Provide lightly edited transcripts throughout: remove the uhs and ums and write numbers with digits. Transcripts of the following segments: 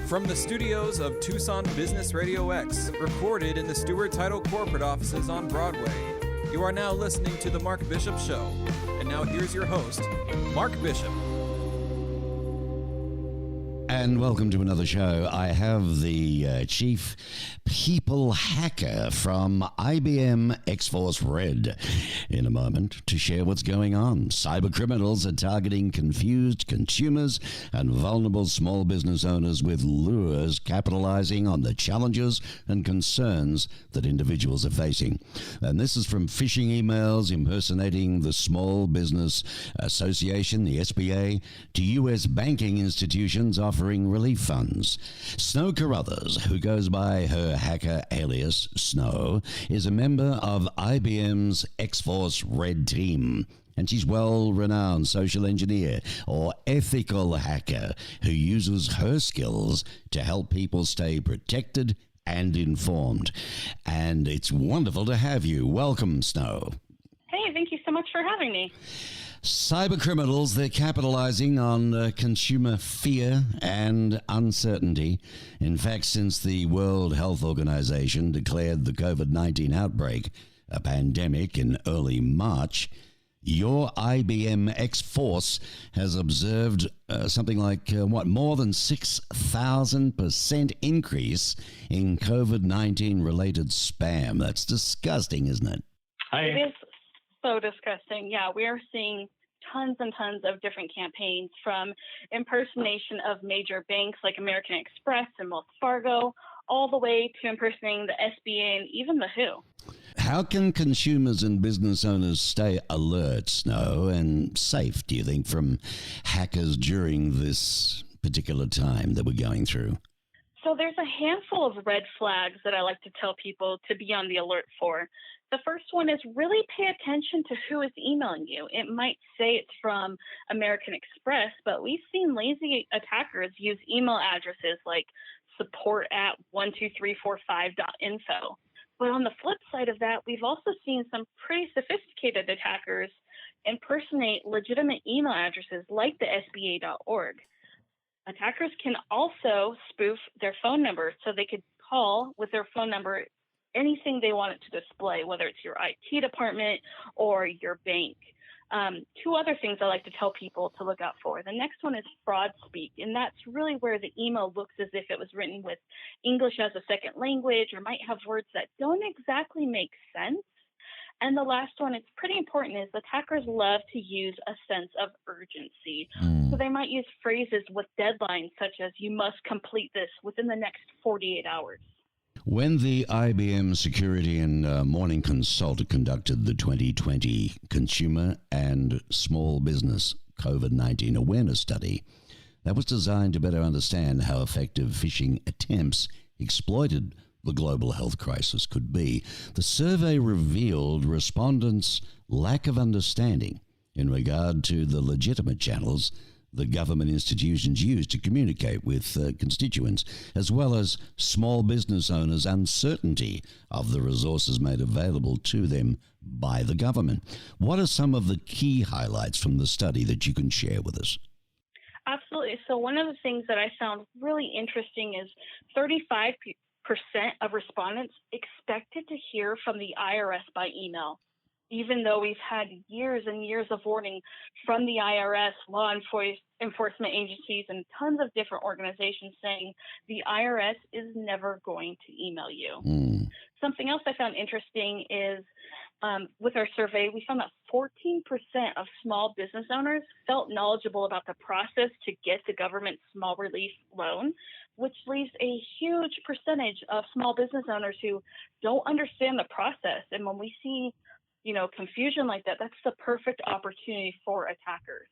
From the studios of Tucson Business RadioX, recorded in the Stewart Title corporate offices on Broadway, you are now listening to The Mark Bishop Show. And now here's your host, Mark Bishop. And welcome to another show. I have the chief people hacker from IBM X-Force Red in a moment to share what's going on. Cyber criminals are targeting confused consumers and vulnerable small business owners with lures, capitalizing on the challenges and concerns that individuals are facing. And this is from phishing emails impersonating the Small Business Association, the SBA, to U.S. banking institutions offering relief funds. Snow Carruthers, who goes by her hacker alias Snow, is a member of IBM's X-Force Red team. And she's well-renowned social engineer or ethical hacker who uses her skills to help people stay protected and informed. And it's wonderful to have you. Welcome, Snow. Hey, thank you so much for having me. Cyber criminals, they're capitalizing on consumer fear and uncertainty. In fact, since the World Health Organization declared the COVID-19 outbreak a pandemic in early March, your IBM X-Force has observed something like, more than 6,000% increase in COVID-19 related spam. That's disgusting, isn't it? It is so disgusting. Yeah, we are seeing tons and tons of different campaigns, from impersonation of major banks like American Express and Wells Fargo, all the way to impersonating the SBA and even the WHO. How can consumers and business owners stay alert, Snow, and safe, do you think, from hackers during this particular time that we're going through? So there's a handful of red flags that I like to tell people to be on the alert for. The first one is really pay attention to who is emailing you. It might say it's from American Express, but we've seen lazy attackers use email addresses like support@12345.info. But on the flip side of that, we've also seen some pretty sophisticated attackers impersonate legitimate email addresses like the SBA.org. Attackers can also spoof their phone number, so they could call with their phone number anything they want it to display, whether it's your IT department or your bank. Two other things I like to tell people to look out for. The next one is fraud speak, and that's really where the email looks as if it was written with English as a second language or might have words that don't exactly make sense. And the last one, it's pretty important, is attackers love to use a sense of urgency. So they might use phrases with deadlines such as, "You must complete this within the next 48 hours. When the IBM Security and Morning Consult conducted the 2020 Consumer and Small Business COVID-19 Awareness Study, that was designed to better understand how effective phishing attempts exploited the global health crisis could be. The survey revealed respondents' lack of understanding in regard to the legitimate channels the government institutions use to communicate with constituents, as well as small business owners' uncertainty of the resources made available to them by the government. What are some of the key highlights from the study that you can share with us? Absolutely. So one of the things that I found really interesting is 35% of respondents expected to hear from the IRS by email, even though we've had years and years of warning from the IRS, law enforcement agencies, and tons of different organizations saying the IRS is never going to email you. Something else I found interesting is with our survey, we found that 14% of small business owners felt knowledgeable about the process to get the government small relief loan, which leaves a huge percentage of small business owners who don't understand the process. And when we see confusion like that, that's the perfect opportunity for attackers.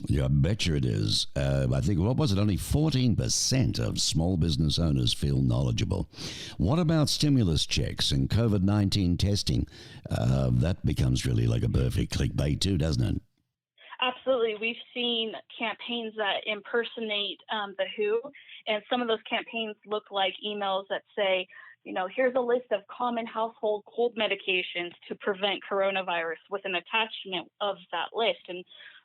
Yeah, I bet you it is. I think, what was it? Only 14% of small business owners feel knowledgeable. What about stimulus checks and COVID-19 testing? That becomes really like a perfect clickbait too, doesn't it? Absolutely. We've seen campaigns that impersonate the WHO, and some of those campaigns look like emails that say, here's a list of common household cold medications to prevent coronavirus, with an attachment of that list. And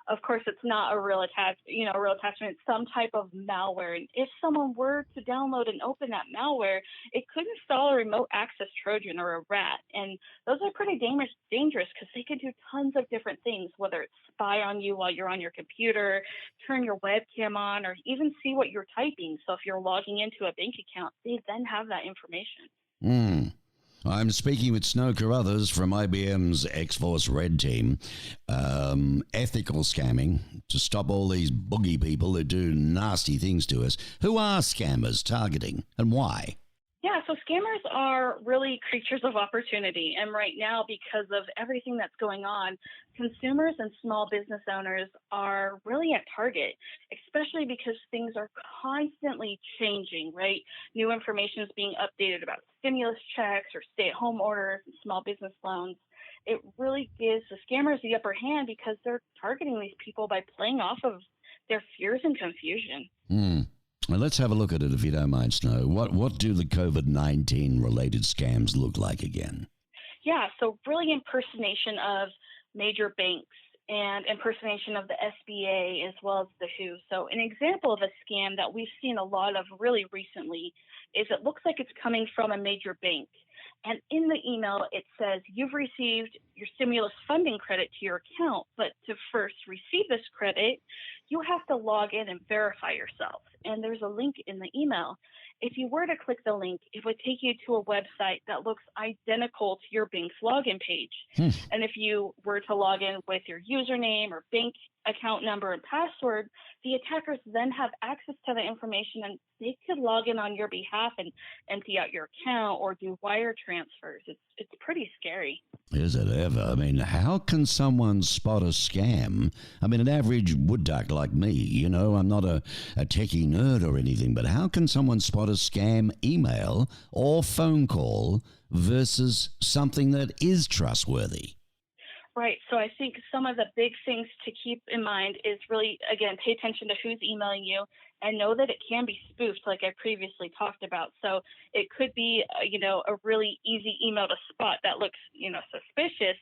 Of course, it's not a real attachment. It's some type of malware. And if someone were to download and open that malware, it could install a remote access Trojan or a rat. And those are pretty dangerous because they could do tons of different things, whether it's spy on you while you're on your computer, turn your webcam on, or even see what you're typing. So if you're logging into a bank account, they then have that information. I'm speaking with Snow Carruthers from IBM's X-Force Red team. Ethical scamming, to stop all these boogie people that do nasty things to us. Who are scammers targeting and why? Yeah, so scammers are really creatures of opportunity. And right now, because of everything that's going on, consumers and small business owners are really at target, especially because things are constantly changing, right? New information is being updated about stimulus checks or stay-at-home orders and small business loans. It really gives the scammers the upper hand because they're targeting these people by playing off of their fears and confusion. Well, let's have a look at it, if you don't mind, Snow. What do the COVID-19 related scams look like again? Yeah, so really impersonation of major banks and impersonation of the SBA as well as the WHO. So an example of a scam that we've seen a lot of really recently is it looks like it's coming from a major bank. And in the email, it says, you've received your stimulus funding credit to your account, but to first receive this credit, you have to log in and verify yourself. And there's a link in the email. If you were to click the link, it would take you to a website that looks identical to your bank's login page. And if you were to log in with your username or bank account number and password, the attackers then have access to the information and they could log in on your behalf and empty out your account or do wire transfers. It's pretty scary. Is it ever? I mean, how can someone spot a scam? I mean, an average wood duck like me, you know, I'm not a techie nerd or anything, but how can someone spot a scam email or phone call versus something that is trustworthy? Right. So I think some of the big things to keep in mind is really, again, pay attention to who's emailing you and know that it can be spoofed, like I previously talked about. So it could be, a really easy email to spot that looks, suspicious,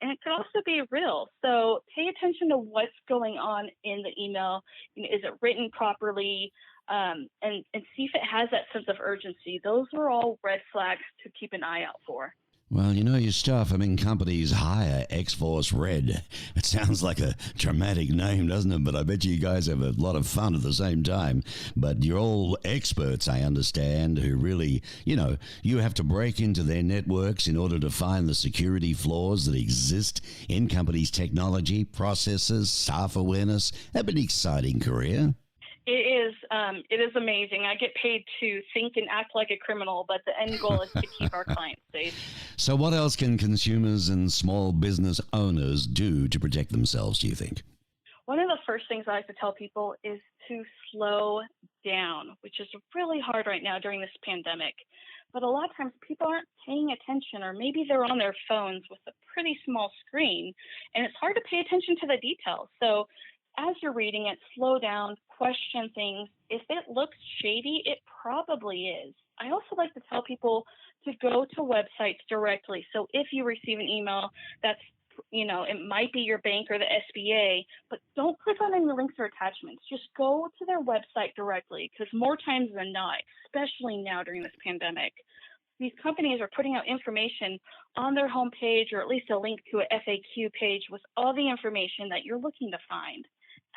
and it could also be real. So pay attention to what's going on in the email. Is it written properly? And see if it has that sense of urgency. Those are all red flags to keep an eye out for. Well, you know your stuff. I mean, companies hire X-Force Red. It sounds like a dramatic name, doesn't it? But I bet you guys have a lot of fun at the same time. But you're all experts, I understand, who really, you have to break into their networks in order to find the security flaws that exist in companies' technology, processes, staff awareness. That'd be an exciting career. It is amazing. I get paid to think and act like a criminal, but the end goal is to keep our clients safe. So what else can consumers and small business owners do to protect themselves, do you think? One of the first things I like to tell people is to slow down, which is really hard right now during this pandemic. But a lot of times people aren't paying attention, or maybe they're on their phones with a pretty small screen, and it's hard to pay attention to the details. So as you're reading it, slow down, question things. If it looks shady, it probably is. I also like to tell people to go to websites directly. So if you receive an email that's, it might be your bank or the SBA, but don't click on any links or attachments. Just go to their website directly, because more times than not, especially now during this pandemic, these companies are putting out information on their homepage, or at least a link to a FAQ page with all the information that you're looking to find.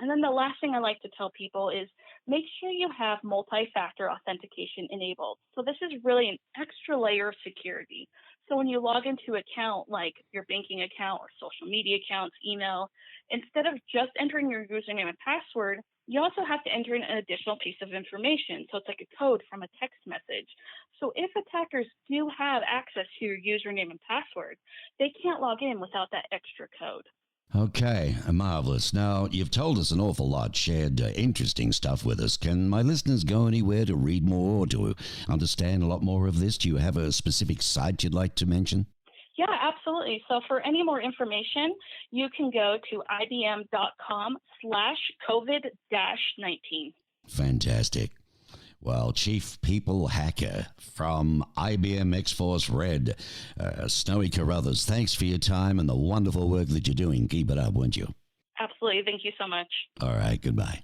And then the last thing I like to tell people is make sure you have multi-factor authentication enabled. So this is really an extra layer of security. So when you log into an account like your banking account or social media accounts, email, instead of just entering your username and password, you also have to enter in an additional piece of information. So it's like a code from a text message. So if attackers do have access to your username and password, they can't log in without that extra code. Okay, marvelous. Now, you've told us an awful lot, shared interesting stuff with us. Can my listeners go anywhere to read more or to understand a lot more of this? Do you have a specific site you'd like to mention? Yeah, absolutely. So for any more information, you can go to ibm.com/COVID-19. Fantastic. Well, Chief People Hacker from IBM X-Force Red, Snowy Carruthers, thanks for your time and the wonderful work that you're doing. Keep it up, won't you? Absolutely. Absolutely. Thank you so much. All right, goodbye.